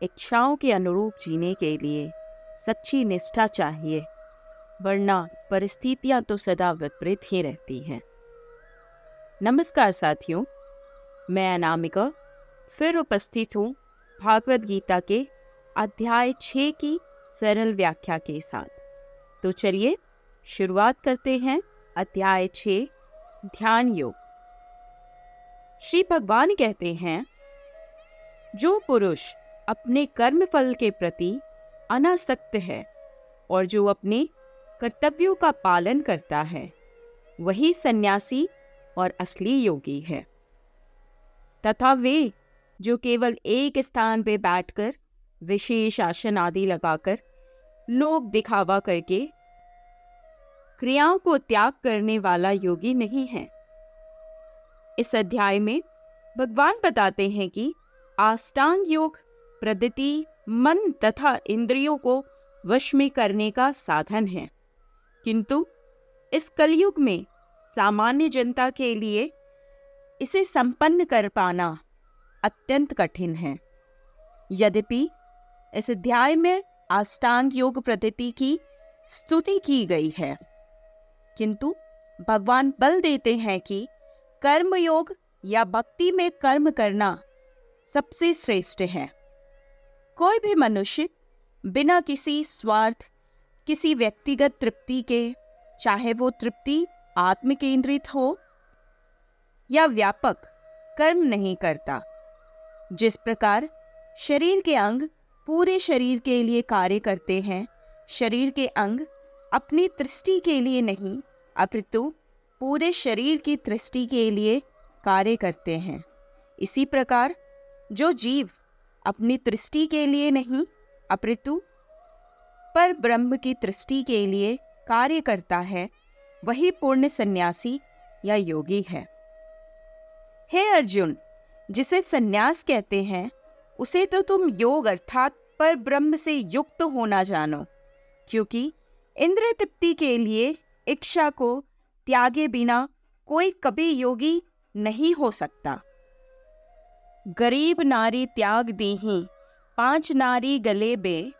इच्छाओं के अनुरूप जीने के लिए सच्ची निष्ठा चाहिए, वरना परिस्थितियां तो सदा विपरीत ही रहती हैं। नमस्कार साथियों, मैं अनामिका फिर उपस्थित हूँ भागवत गीता के अध्याय 6 की सरल व्याख्या के साथ। तो चलिए शुरुआत करते हैं अध्याय 6 ध्यान योग। श्री भगवान कहते हैं, जो पुरुष अपने कर्म फल के प्रति अनासक्त है और जो अपने कर्तव्यों का पालन करता है, वही सन्यासी और असली योगी है। तथा वे जो केवल एक स्थान पर बैठकर विशेष आसन आदि लगाकर लोक दिखावा करके क्रियाओं को त्याग करने वाला योगी नहीं है। इस अध्याय में भगवान बताते हैं कि अष्टांग योग पद्धति मन तथा इंद्रियों को वश में करने का साधन है, किंतु इस कलयुग में सामान्य जनता के लिए इसे संपन्न कर पाना अत्यंत कठिन है। यद्यपि इस अध्याय में अष्टांग योग पद्धति की स्तुति की गई है, किंतु भगवान बल देते हैं कि कर्म योग या भक्ति में कर्म करना सबसे श्रेष्ठ है। कोई भी मनुष्य बिना किसी स्वार्थ, किसी व्यक्तिगत तृप्ति के, चाहे वो तृप्ति आत्म केंद्रित हो या व्यापक, कर्म नहीं करता। जिस प्रकार शरीर के अंग पूरे शरीर के लिए कार्य करते हैं, शरीर के अंग अपनी दृष्टि के लिए नहीं अपितु पूरे शरीर की दृष्टि के लिए कार्य करते हैं, इसी प्रकार जो जीव अपनी दृष्टि के लिए नहीं अपितु पर ब्रह्म की दृष्टि के लिए कार्य करता है, वही पूर्ण सन्यासी या योगी है। हे अर्जुन, जिसे सन्यास कहते हैं उसे तो तुम योग अर्थात पर ब्रह्म से युक्त होना जानो, क्योंकि इंद्रिय तृप्ति के लिए इच्छा को त्यागे बिना कोई कभी योगी नहीं हो सकता। गरीब नारी त्याग दीहीं 5 नारी गले बे,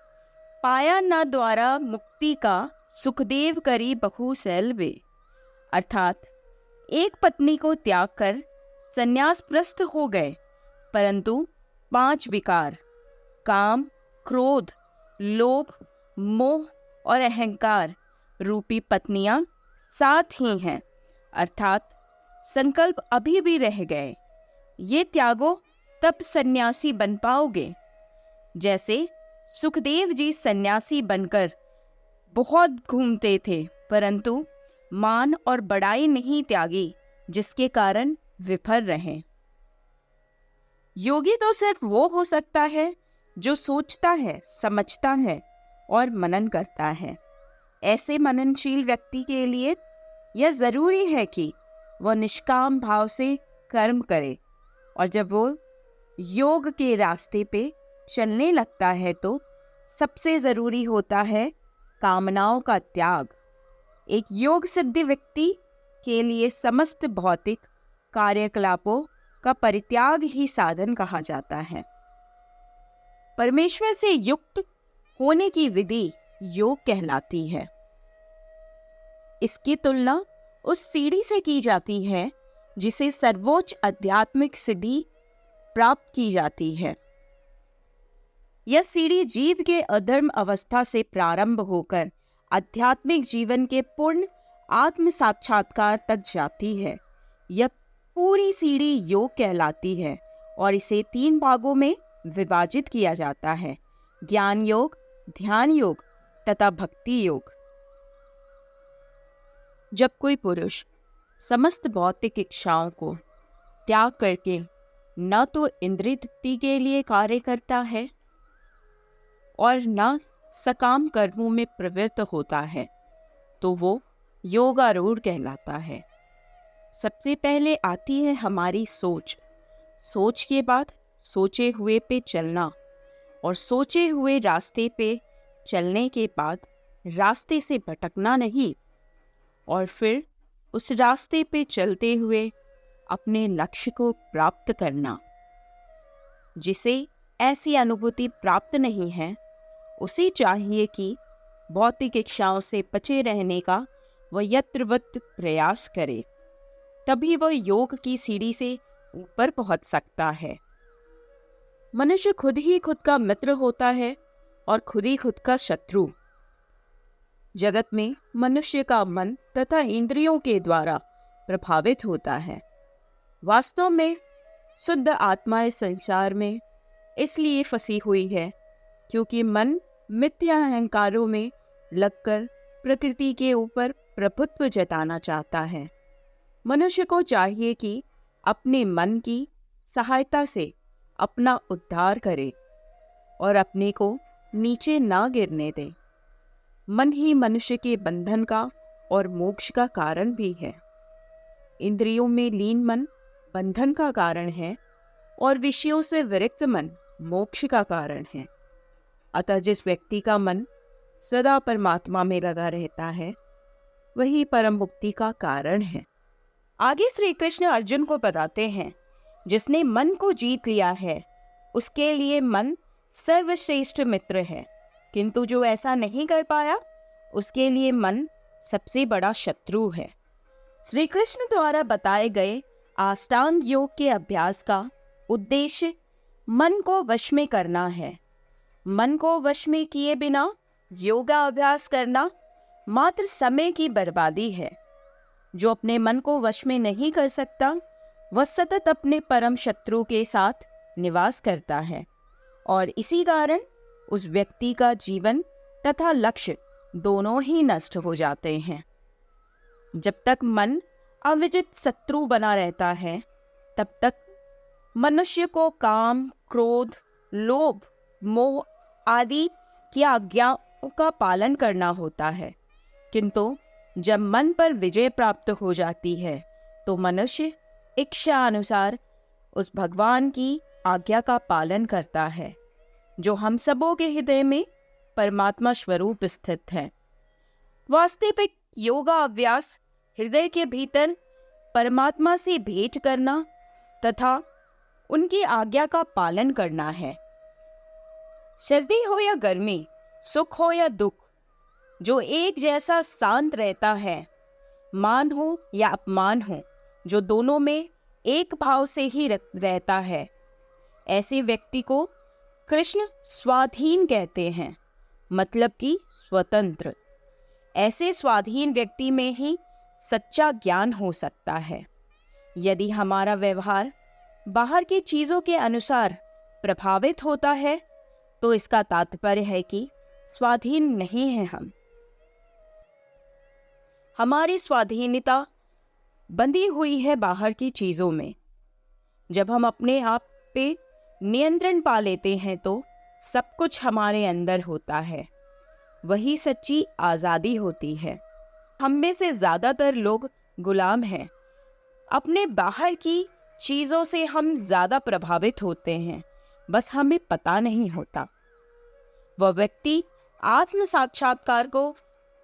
पाया न द्वारा मुक्ति का सुखदेव करी बहु सैलवे। अर्थात एक पत्नी को त्याग कर संन्यासप्रस्थ हो गए, परंतु 5 विकार काम, क्रोध, लोभ, मोह और अहंकार रूपी पत्नियां साथ ही हैं, अर्थात संकल्प अभी भी रह गए। ये त्यागो तब सन्यासी बन पाओगे। जैसे सुखदेव जी सन्यासी बनकर बहुत घूमते थे, परंतु मान और बड़ाई नहीं त्यागी, जिसके कारण विफल रहे। योगी तो सिर्फ वो हो सकता है जो सोचता है, समझता है और मनन करता है। ऐसे मननशील व्यक्ति के लिए यह जरूरी है कि वह निष्काम भाव से कर्म करे, और जब वो योग के रास्ते पे चलने लगता है तो सबसे जरूरी होता है कामनाओं का त्याग। एक योग सिद्ध व्यक्ति के लिए समस्त भौतिक कार्यकलापों का परित्याग ही साधन कहा जाता है। परमेश्वर से युक्त होने की विधि योग कहलाती है। इसकी तुलना उस सीढ़ी से की जाती है जिसे सर्वोच्च आध्यात्मिक सिद्धि प्राप्त की जाती है। यह सीढ़ी जीव के अधर्म अवस्था से प्रारंभ होकर आध्यात्मिक जीवन के पूर्ण आत्म साक्षात्कार तक जाती है। यह पूरी सीढ़ी योग कहलाती है और इसे 3 भागों में विभाजित किया जाता है: ज्ञान योग, ध्यान योग तथा भक्ति योग। जब कोई पुरुष समस्त भौतिक इच्छाओं को त्याग करके न तो इंद्रिय तृप्ति के लिए कार्य करता है और न सकाम कर्मों में प्रवृत्त होता है, तो वो योगारूढ़ कहलाता है। सबसे पहले आती है हमारी सोच, सोच के बाद सोचे हुए पे चलना, और सोचे हुए रास्ते पे चलने के बाद रास्ते से भटकना नहीं, और फिर उस रास्ते पे चलते हुए अपने लक्ष्य को प्राप्त करना, जिसे ऐसी अनुभूति प्राप्त नहीं है, उसे चाहिए कि भौतिक इच्छाओं से बचे रहने का वह यत्रवत प्रयास करे, तभी वह योग की सीढ़ी से ऊपर पहुंच सकता है। मनुष्य खुद ही खुद का मित्र होता है और खुद ही खुद का शत्रु। जगत में मनुष्य का मन तथा इंद्रियों के द्वारा प्रभावित होता है। वास्तव में शुद्ध आत्मा इस संसार में इसलिए फंसी हुई है क्योंकि मन मिथ्या अहंकारों में लगकर प्रकृति के ऊपर प्रभुत्व जताना चाहता है। मनुष्य को चाहिए कि अपने मन की सहायता से अपना उद्धार करे और अपने को नीचे ना गिरने दे। मन ही मनुष्य के बंधन का और मोक्ष का कारण भी है। इंद्रियों में लीन मन बंधन का कारण है और विषयों से विरक्त मन मोक्ष का कारण है। अतः जिस व्यक्ति का मन सदा परमात्मा में लगा रहता है, वही परम मुक्ति का कारण है। आगे श्री कृष्ण अर्जुन को बताते हैं, जिसने मन को जीत लिया है उसके लिए मन सर्वश्रेष्ठ मित्र है, किंतु जो ऐसा नहीं कर पाया उसके लिए मन सबसे बड़ा शत्रु है। श्री कृष्ण द्वारा बताए गए अष्टांग योग के अभ्यास का उद्देश्य मन को वश में करना है। मन को वश में किए बिना योगा अभ्यास करना मात्र समय की बर्बादी है। जो अपने मन को वश में नहीं कर सकता, वह सतत अपने परम शत्रु के साथ निवास करता है और इसी कारण उस व्यक्ति का जीवन तथा लक्ष्य दोनों ही नष्ट हो जाते हैं। जब तक मन अविजित शत्रु बना रहता है, तब तक मनुष्य को काम, क्रोध, लोभ, मोह आदि की आज्ञाओं का पालन करना होता है, किंतु जब मन पर विजय प्राप्त हो जाती है तो मनुष्य इच्छा अनुसार उस भगवान की आज्ञा का पालन करता है, जो हम सबों के हृदय में परमात्मा स्वरूप स्थित है। वास्तविक योगा अभ्यास हृदय के भीतर परमात्मा से भेंट करना तथा उनकी आज्ञा का पालन करना है। सर्दी हो या गर्मी, सुख हो या दुख, जो एक जैसा शांत रहता है, मान हो या अपमान हो, जो दोनों में एक भाव से ही रहता है, ऐसे व्यक्ति को कृष्ण स्वाधीन कहते हैं, मतलब कि स्वतंत्र। ऐसे स्वाधीन व्यक्ति में ही सच्चा ज्ञान हो सकता है। यदि हमारा व्यवहार बाहर की चीजों के अनुसार प्रभावित होता है तो इसका तात्पर्य है कि स्वाधीन नहीं है हम। हमारी स्वाधीनता बंधी हुई है बाहर की चीजों में। जब हम अपने आप पे नियंत्रण पा लेते हैं तो सब कुछ हमारे अंदर होता है, वही सच्ची आज़ादी होती है। हम में से ज़्यादातर लोग गुलाम हैं। अपने बाहर की चीज़ों से हम ज़्यादा प्रभावित होते हैं, बस हमें पता नहीं होता। वह व्यक्ति आत्म साक्षात्कार को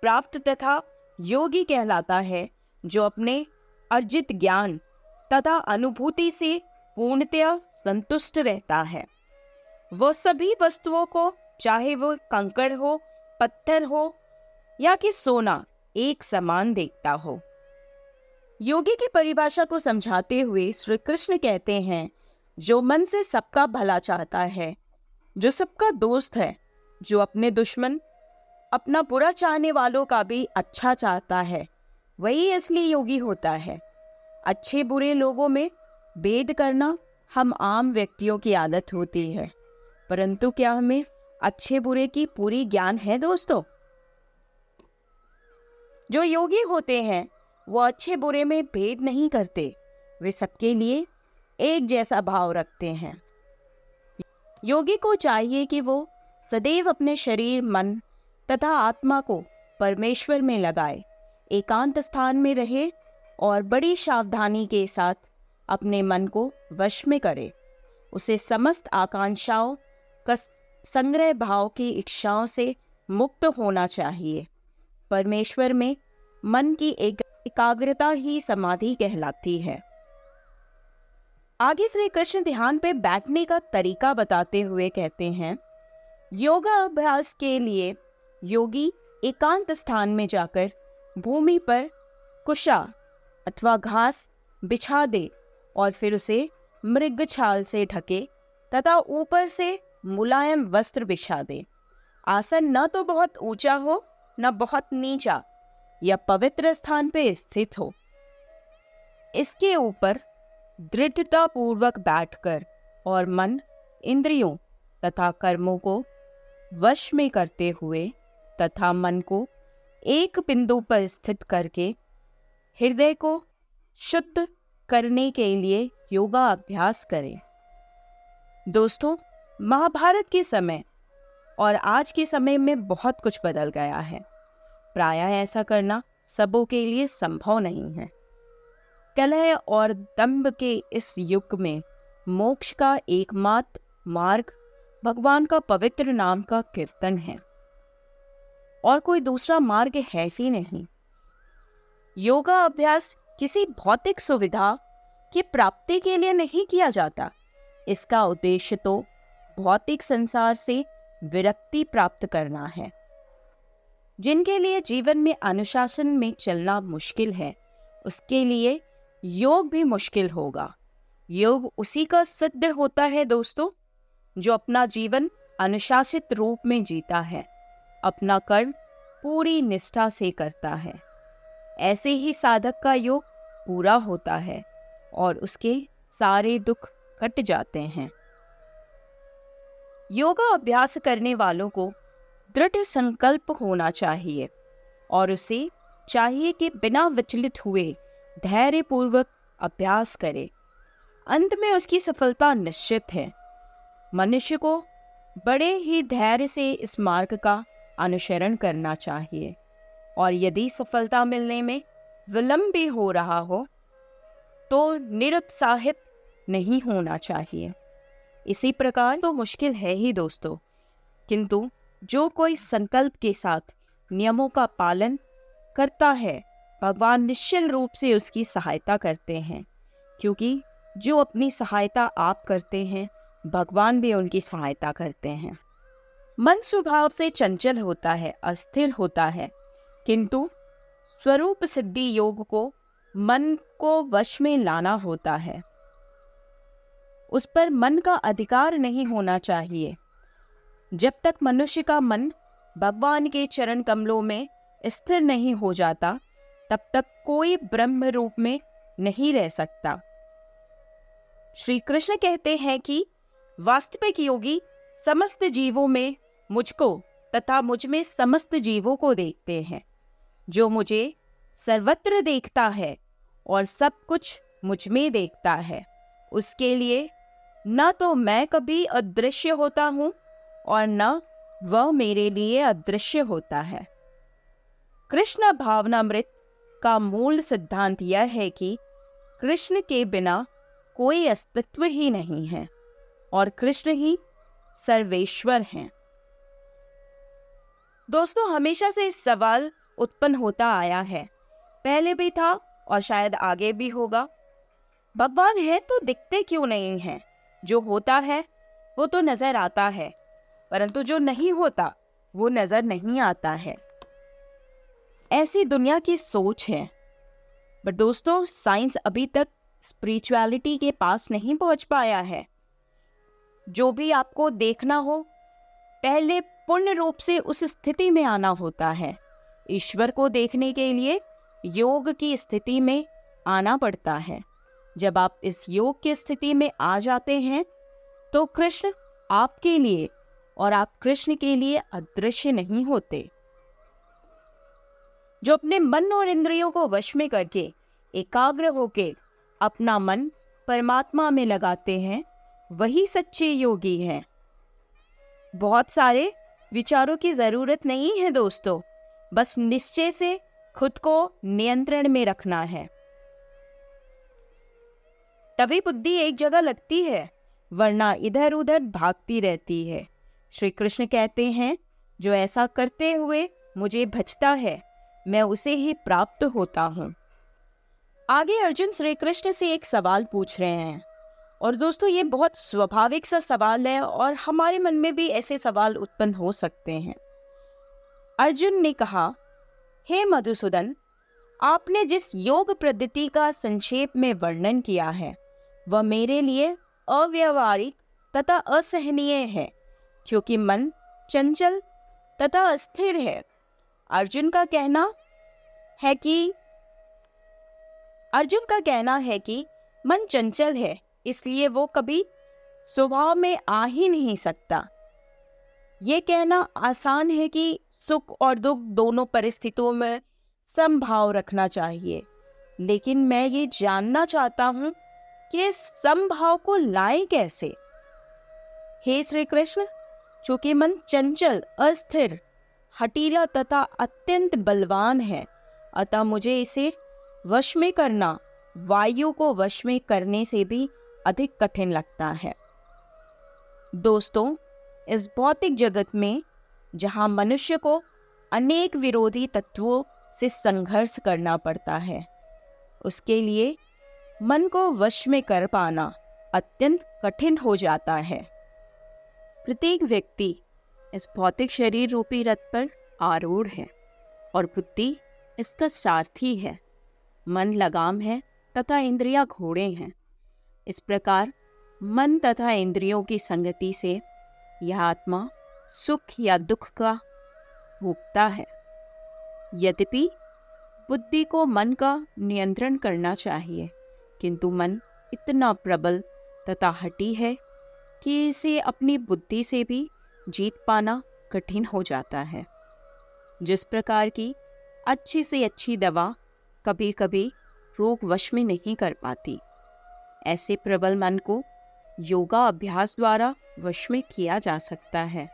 प्राप्त तथा योगी कहलाता है, जो अपने अर्जित ज्ञान तथा अनुभूति से पूर्णतया संतुष्ट रहता है। वह सभी वस्तुओं को, चाहे वो कंकड़ हो, पत्थर हो या कि सोना, एक समान देखता हो। योगी की परिभाषा को समझाते हुए श्री कृष्ण कहते हैं, जो मन से सबका भला चाहता है, जो सबका दोस्त है, जो अपने दुश्मन, अपना बुरा चाहने वालों का भी अच्छा चाहता है, वही असली योगी होता है। अच्छे बुरे लोगों में भेद करना हम आम व्यक्तियों की आदत होती है, परंतु क्या हमें अच्छे बुरे की पूरी ज्ञान है दोस्तों? जो योगी होते हैं वो अच्छे बुरे में भेद नहीं करते, वे सबके लिए एक जैसा भाव रखते हैं। योगी को चाहिए कि वो सदैव अपने शरीर, मन तथा आत्मा को परमेश्वर में लगाए, एकांत स्थान में रहे और बड़ी सावधानी के साथ अपने मन को वश में करे। उसे समस्त आकांक्षाओं का संग्रह भाव की इच्छाओं से मुक्त होना चाहिए। परमेश्वर में मन की एकाग्रता ही समाधि कहलाती है। आगे श्री कृष्ण ध्यान पे बैठने का तरीका बताते हुए कहते हैं, योगा अभ्यास के लिए योगी एकांत स्थान में जाकर भूमि पर कुशा अथवा घास बिछा दे और फिर उसे मृग छाल से ढके तथा ऊपर से मुलायम वस्त्र बिछा दे। आसन न तो बहुत ऊंचा हो न बहुत नीचा, या पवित्र स्थान पे स्थित हो। इसके ऊपर दृढ़ता पूर्वक बैठकर और मन, इंद्रियों तथा कर्मों को वश में करते हुए तथा मन को एक बिंदु पर स्थित करके हृदय को शुद्ध करने के लिए योगा अभ्यास करें। दोस्तों, महाभारत के समय और आज के समय में बहुत कुछ बदल गया है। प्रायः ऐसा करना सबों के लिए संभव नहीं है। कलह और दंभ के इस युग में मोक्ष का एकमात्र मार्ग भगवान का पवित्र नाम का कीर्तन है और कोई दूसरा मार्ग है ही नहीं। योगा अभ्यास किसी भौतिक सुविधा की प्राप्ति के लिए नहीं किया जाता। इसका उद्देश्य तो भौतिक संसार से विरक्ति प्राप्त करना है। जिनके लिए जीवन में अनुशासन में चलना मुश्किल है, उसके लिए योग भी मुश्किल होगा। योग उसी का सिद्ध होता है दोस्तों, जो अपना जीवन अनुशासित रूप में जीता है, अपना कर्म पूरी निष्ठा से करता है। ऐसे ही साधक का योग पूरा होता है और उसके सारे दुख कट जाते हैं। योगा अभ्यास करने वालों को दृढ़ संकल्प होना चाहिए और उसे चाहिए कि बिना विचलित हुए धैर्यपूर्वक अभ्यास करे। अंत में उसकी सफलता निश्चित है। मनुष्य को बड़े ही धैर्य से इस मार्ग का अनुसरण करना चाहिए और यदि सफलता मिलने में विलंब भी हो रहा हो तो निरुत्साहित नहीं होना चाहिए। इसी प्रकार तो मुश्किल है ही दोस्तों, किंतु जो कोई संकल्प के साथ नियमों का पालन करता है, भगवान निश्चित रूप से उसकी सहायता करते हैं, क्योंकि जो अपनी सहायता आप करते हैं, भगवान भी उनकी सहायता करते हैं। मन स्वभाव से चंचल होता है, अस्थिर होता है, किंतु स्वरूप सिद्धि योग को मन को वश में लाना होता है। उस पर मन का अधिकार नहीं होना चाहिए। जब तक मनुष्य का मन भगवान के चरण कमलों में स्थिर नहीं हो जाता, तब तक कोई ब्रह्म रूप में नहीं रह सकता। श्री कृष्ण कहते हैं कि वास्तविक योगी समस्त जीवों में मुझको तथा मुझ में समस्त जीवों को देखते हैं। जो मुझे सर्वत्र देखता है और सब कुछ मुझ में देखता है, उसके लिए न तो मैं कभी अदृश्य होता हूँ और न वह मेरे लिए अदृश्य होता है। कृष्ण भावनामृत का मूल सिद्धांत यह है कि कृष्ण के बिना कोई अस्तित्व ही नहीं है और कृष्ण ही सर्वेश्वर हैं। दोस्तों, हमेशा से इस सवाल उत्पन्न होता आया है, पहले भी था और शायद आगे भी होगा, भगवान है तो दिखते क्यों नहीं हैं? जो होता है वो तो नजर आता है, परंतु जो नहीं होता वो नजर नहीं आता है। ऐसी दुनिया की सोच है। पर दोस्तों, साइंस अभी तक स्पिरिचुअलिटी के पास नहीं पहुंच पाया है। जो भी आपको देखना हो, पहले पूर्ण रूप से उस स्थिति में आना होता है। ईश्वर को देखने के लिए योग की स्थिति में आना पड़ता है। जब आप इस योग की स्थिति में आ जाते हैं तो कृष्ण आपके लिए और आप कृष्ण के लिए अदृश्य नहीं होते। जो अपने मन और इंद्रियों को वश में करके एकाग्र होके अपना मन परमात्मा में लगाते हैं, वही सच्चे योगी हैं। बहुत सारे विचारों की जरूरत नहीं है दोस्तों, बस निश्चय से खुद को नियंत्रण में रखना है, तभी बुद्धि एक जगह लगती है, वरना इधर उधर भागती रहती है। श्री कृष्ण कहते हैं, जो ऐसा करते हुए मुझे भजता है, मैं उसे ही प्राप्त होता हूँ। आगे अर्जुन श्री कृष्ण से एक सवाल पूछ रहे हैं, और दोस्तों, ये बहुत स्वाभाविक सा सवाल है और हमारे मन में भी ऐसे सवाल उत्पन्न हो सकते हैं। अर्जुन ने कहा, हे मधुसूदन, आपने जिस योग पद्धति का संक्षेप में वर्णन किया है वह मेरे लिए अव्यावहारिक तथा असहनीय है, क्योंकि मन चंचल तथा अस्थिर है। अर्जुन का कहना है कि मन चंचल है, इसलिए वो कभी स्वभाव में आ ही नहीं सकता। ये कहना आसान है कि सुख और दुख दोनों परिस्थितियों में समभाव रखना चाहिए, लेकिन मैं ये जानना चाहता हूँ कि इस समभाव को लाएं कैसे। हे श्री कृष्ण, चूंकि मन चंचल, अस्थिर, हठीला तथा अत्यंत बलवान है, अतः मुझे इसे वश में करना वायु को वश में करने से भी अधिक कठिन लगता है। दोस्तों, इस भौतिक जगत में जहाँ मनुष्य को अनेक विरोधी तत्वों से संघर्ष करना पड़ता है, उसके लिए मन को वश में कर पाना अत्यंत कठिन हो जाता है। प्रत्येक व्यक्ति इस भौतिक शरीर रूपी रथ पर आरूढ़ है और बुद्धि इसका सारथी है। मन लगाम है तथा इंद्रियां घोड़े हैं। इस प्रकार मन तथा इंद्रियों की संगति से यह आत्मा सुख या दुख का भोगता है। यद्यपि बुद्धि को मन का नियंत्रण करना चाहिए, किंतु मन इतना प्रबल तथा हठी है कि इसे अपनी बुद्धि से भी जीत पाना कठिन हो जाता है। जिस प्रकार की अच्छी से अच्छी दवा कभी कभी रोग वश में नहीं कर पाती, ऐसे प्रबल मन को योगा अभ्यास द्वारा वश में किया जा सकता है।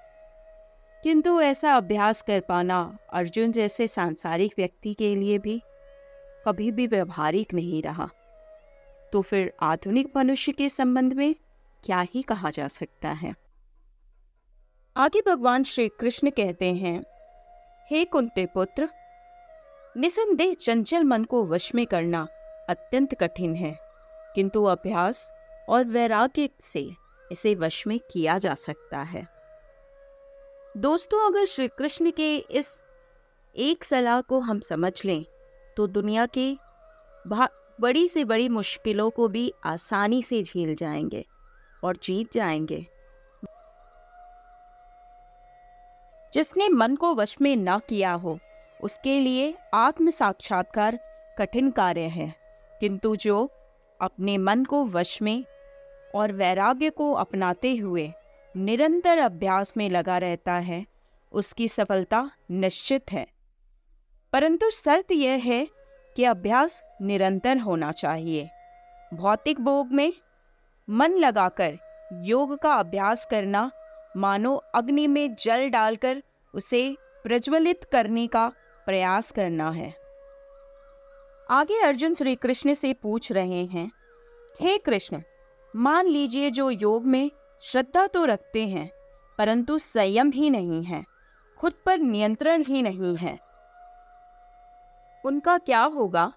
किंतु ऐसा अभ्यास कर पाना अर्जुन जैसे सांसारिक व्यक्ति के लिए भी कभी भी व्यवहारिक नहीं रहा। तो फिर आधुनिक मनुष्य के संबंध में क्या ही कहा जा सकता है। आगे भगवान श्री कृष्ण कहते हैं, हे कुंती पुत्र, निसंदेह चंचल मन को वश में करना अत्यंत कठिन है, किंतु अभ्यास और वैराग्य से इसे वश में किया जा सकता है। दोस्तों, अगर श्री कृष्ण के इस एक सलाह को हम समझ लें तो दुनिया के बड़ी से बड़ी मुश्किलों को भी आसानी से झेल जाएंगे और जीत जाएंगे। जिसने मन को वश में न किया हो उसके लिए आत्म साक्षात्कार कठिन कार्य है, किंतु जो अपने मन को वश में और वैराग्य को अपनाते हुए निरंतर अभ्यास में लगा रहता है, उसकी सफलता निश्चित है। परंतु शर्त यह है कि अभ्यास निरंतर होना चाहिए। भौतिक भोग में मन लगाकर योग का अभ्यास करना मानो अग्नि में जल डालकर उसे प्रज्वलित करने का प्रयास करना है। आगे अर्जुन श्री कृष्ण से पूछ रहे हैं, हे कृष्ण, मान लीजिए जो योग में श्रद्धा तो रखते हैं परंतु संयम ही नहीं है, खुद पर नियंत्रण ही नहीं है, उनका क्या होगा?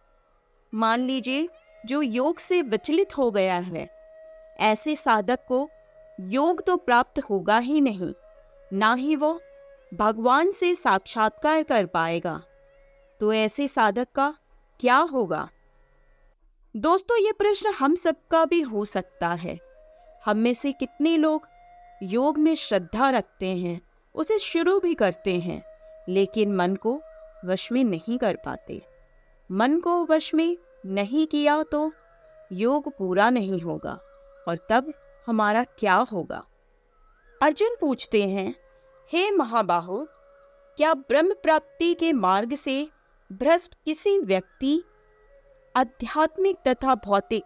मान लीजिए जो योग से विचलित हो गया है, ऐसे साधक को योग तो प्राप्त होगा ही नहीं, ना ही वो भगवान से साक्षात्कार कर पाएगा। तो ऐसे साधक का क्या होगा? दोस्तों, ये प्रश्न हम सबका भी हो सकता है। हम में से कितने लोग योग में श्रद्धा रखते हैं, उसे शुरू भी करते हैं, लेकिन मन को वश में नहीं कर पाते। मन को वश में नहीं किया तो योग पूरा नहीं होगा, और तब हमारा क्या होगा? अर्जुन पूछते हैं, हे महाबाहो, क्या ब्रह्म प्राप्ति के मार्ग से भ्रष्ट किसी व्यक्ति आध्यात्मिक तथा भौतिक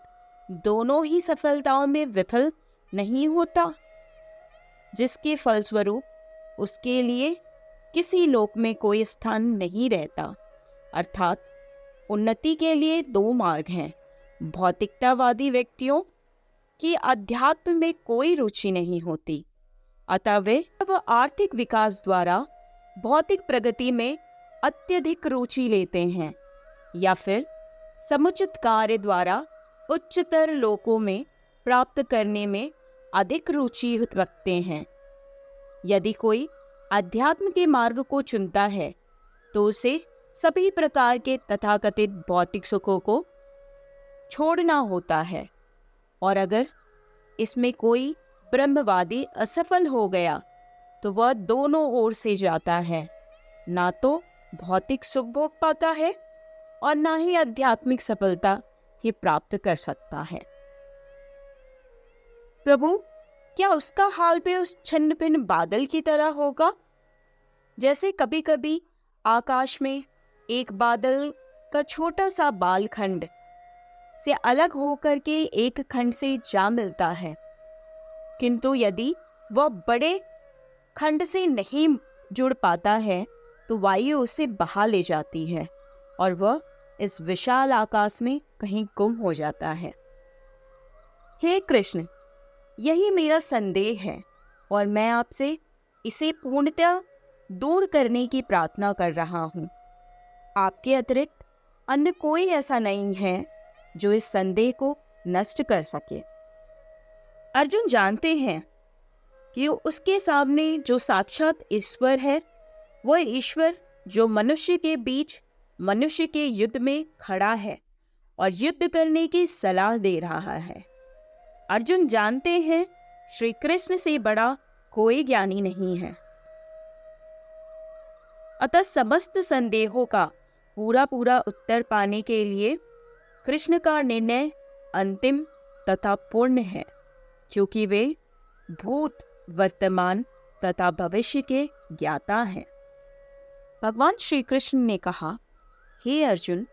दोनों ही सफलताओं में विफल नहीं होता, जिसके फलस्वरूप उसके लिए किसी लोक में कोई स्थान नहीं रहता? अर्थात उन्नति के लिए दो मार्ग हैं। भौतिकतावादी व्यक्तियों की अध्यात्म में कोई रुचि नहीं होती, अतः वे आर्थिक विकास द्वारा भौतिक प्रगति में अत्यधिक रुचि लेते हैं, या फिर समुचित कार्य द्वारा उच्चतर लोकों में प्राप्त करने में अधिक रुचि रखते हैं। यदि कोई अध्यात्म के मार्ग को चुनता है तो उसे सभी प्रकार के तथाकथित भौतिक सुखों को छोड़ना होता है, और अगर इसमें कोई ब्रह्मवादी असफल हो गया तो वह दोनों ओर से जाता है, ना तो भौतिक सुख भोग पाता है और ना ही आध्यात्मिक सफलता ही प्राप्त कर सकता है। प्रभु, क्या उसका हाल भी उस छिन्न भिन्न बादल की तरह होगा? जैसे कभी कभी आकाश में एक बादल का छोटा सा बाल खंड से अलग होकर के एक खंड से जा मिलता है, किंतु यदि वह बड़े खंड से नहीं जुड़ पाता है तो वायु उसे बहा ले जाती है और वह इस विशाल आकाश में कहीं गुम हो जाता है। हे कृष्ण, यही मेरा संदेह है और मैं आपसे इसे पूर्णतः दूर करने की प्रार्थना कर रहा हूँ। आपके अतिरिक्त अन्य कोई ऐसा नहीं है जो इस संदेह को नष्ट कर सके। अर्जुन जानते हैं कि उसके सामने जो साक्षात ईश्वर है, वह ईश्वर जो मनुष्य के बीच मनुष्य के युद्ध में खड़ा है और युद्ध करने की सलाह दे रहा है। अर्जुन जानते हैं श्री कृष्ण से बड़ा कोई ज्ञानी नहीं है। अतः समस्त संदेहों का पूरा उत्तर पाने के लिए कृष्ण का निर्णय अंतिम तथा पूर्ण है, क्योंकि वे भूत, वर्तमान तथा भविष्य के ज्ञाता हैं। भगवान श्री कृष्ण ने कहा, हे अर्जुन,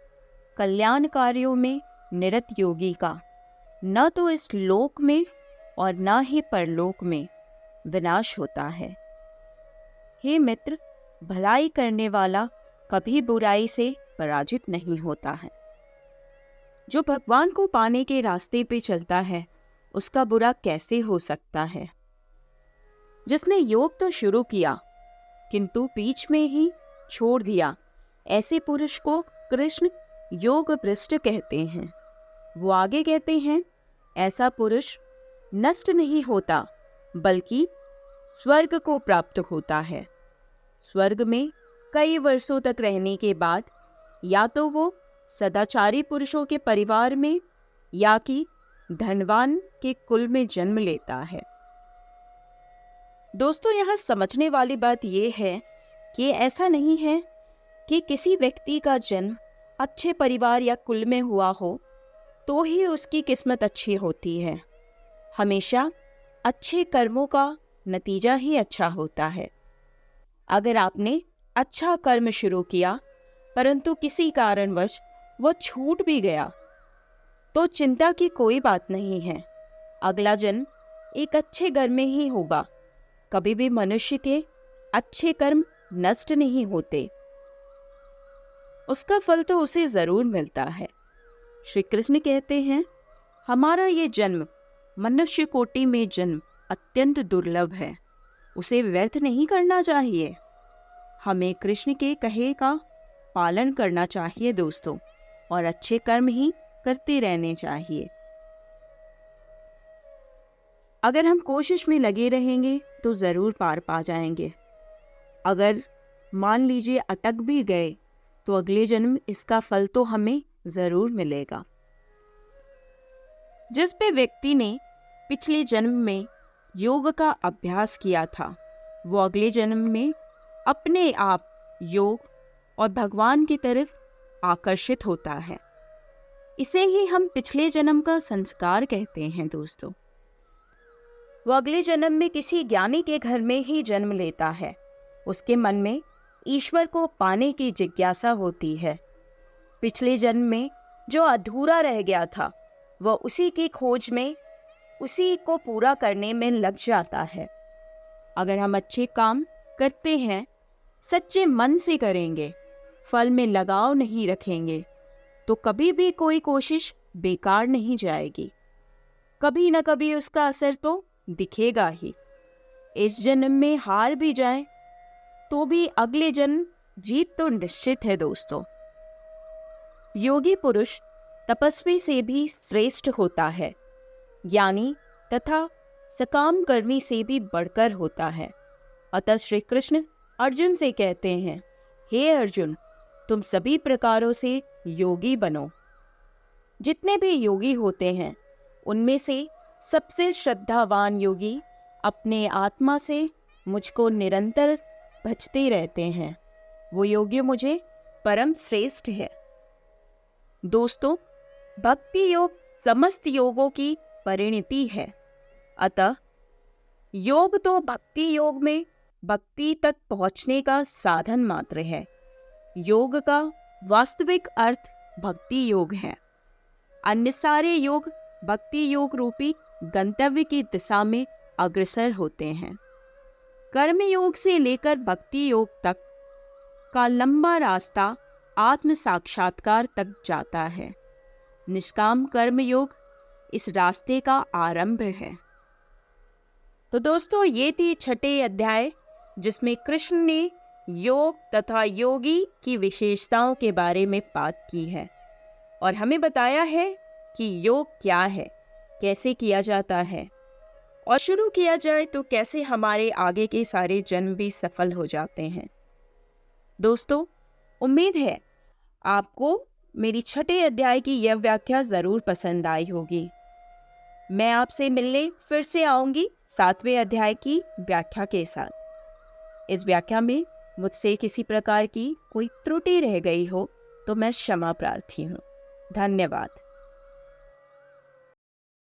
कल्याण कार्यों में निरत योगी का न तो इस लोक में और न ही परलोक में विनाश होता है। हे मित्र, भलाई करने वाला कभी बुराई से पराजित नहीं होता है। जो भगवान को पाने के रास्ते पे चलता है, उसका बुरा कैसे हो सकता है? जिसने योग तो शुरू किया किंतु बीच में ही छोड़ दिया, ऐसे पुरुष को कृष्ण योग भ्रष्ट कहते हैं। वो आगे कहते हैं, ऐसा पुरुष नष्ट नहीं होता बल्कि स्वर्ग को प्राप्त होता है। स्वर्ग में कई वर्षों तक रहने के बाद या तो वो सदाचारी पुरुषों के परिवार में या कि धनवान के कुल में जन्म लेता है। दोस्तों, यहाँ समझने वाली बात यह है कि ऐसा नहीं है कि किसी व्यक्ति का जन्म अच्छे परिवार या कुल में हुआ हो तो ही उसकी किस्मत अच्छी होती है। हमेशा अच्छे कर्मों का नतीजा ही अच्छा होता है। अगर आपने अच्छा कर्म शुरू किया परंतु किसी कारणवश वह छूट भी गया तो चिंता की कोई बात नहीं है। अगला जन्म एक अच्छे घर में ही होगा। कभी भी मनुष्य के अच्छे कर्म नष्ट नहीं होते, उसका फल तो उसे जरूर मिलता है। श्री कृष्ण कहते हैं, हमारा ये जन्म, मनुष्य कोटि में जन्म अत्यंत दुर्लभ है, उसे व्यर्थ नहीं करना चाहिए। हमें कृष्ण के कहे का पालन करना चाहिए दोस्तों, और अच्छे कर्म ही करते रहने चाहिए। अगर हम कोशिश में लगे रहेंगे तो ज़रूर पार पा जाएंगे। अगर मान लीजिए अटक भी गए तो अगले जन्म इसका फल तो हमें ज़रूर मिलेगा। जिस भी व्यक्ति ने पिछले जन्म में योग का अभ्यास किया था, वो अगले जन्म में अपने आप योग और भगवान की तरफ आकर्षित होता है। इसे ही हम पिछले जन्म का संस्कार कहते हैं दोस्तों। वो अगले जन्म में किसी ज्ञानी के घर में ही जन्म लेता है। उसके मन में ईश्वर को पाने की जिज्ञासा होती है। पिछले जन्म में जो अधूरा रह गया था, वह उसी की खोज में, उसी को पूरा करने में लग जाता है। अगर हम अच्छे काम करते हैं, सच्चे मन से करेंगे, फल में लगाव नहीं रखेंगे, तो कभी भी कोई कोशिश बेकार नहीं जाएगी। कभी न कभी उसका असर तो दिखेगा ही। इस जन्म में हार भी जाए तो भी अगले जन्म जीत तो निश्चित है दोस्तों। योगी पुरुष तपस्वी से भी श्रेष्ठ होता है। ज्ञानी तथा सकाम कर्मी से भी बढ़कर होता है। अतः श्री कृष्ण अर्जुन से कहते हैं, हे अर्जुन, तुम सभी प्रकारों से योगी बनो। जितने भी योगी होते हैं उनमें से सबसे श्रद्धावान योगी अपने आत्मा से मुझको निरंतर भजते रहते हैं। वो योगी मुझे परम श्रेष्ठ है। दोस्तों, भक्ति योग समस्त योगों की परिणति है। अतः योग तो भक्ति योग में भक्ति तक पहुंचने का साधन मात्र है। योग का वास्तविक अर्थ भक्ति योग है। अन्य सारे योग भक्ति योग रूपी गंतव्य की दिशा में अग्रसर होते हैं। कर्म योग से लेकर भक्ति योग तक का लंबा रास्ता आत्म साक्षात्कार तक जाता है। निष्काम कर्म योग इस रास्ते का आरंभ है। तो दोस्तों, ये थी छठे अध्याय जिसमें कृष्ण ने योग तथा योगी की विशेषताओं के बारे में बात की है और हमें बताया है कि योग क्या है, कैसे किया जाता है और शुरू किया जाए तो कैसे हमारे आगे के सारे जन्म भी सफल हो जाते हैं। दोस्तों, उम्मीद है आपको मेरी छठे अध्याय की यह व्याख्या ज़रूर पसंद आई होगी। मैं आपसे मिलने फिर से आऊँगी 7वें अध्याय की व्याख्या के साथ। इस व्याख्या में मुझसे किसी प्रकार की कोई त्रुटि रह गई हो तो मैं क्षमा प्रार्थी हूँ। धन्यवाद।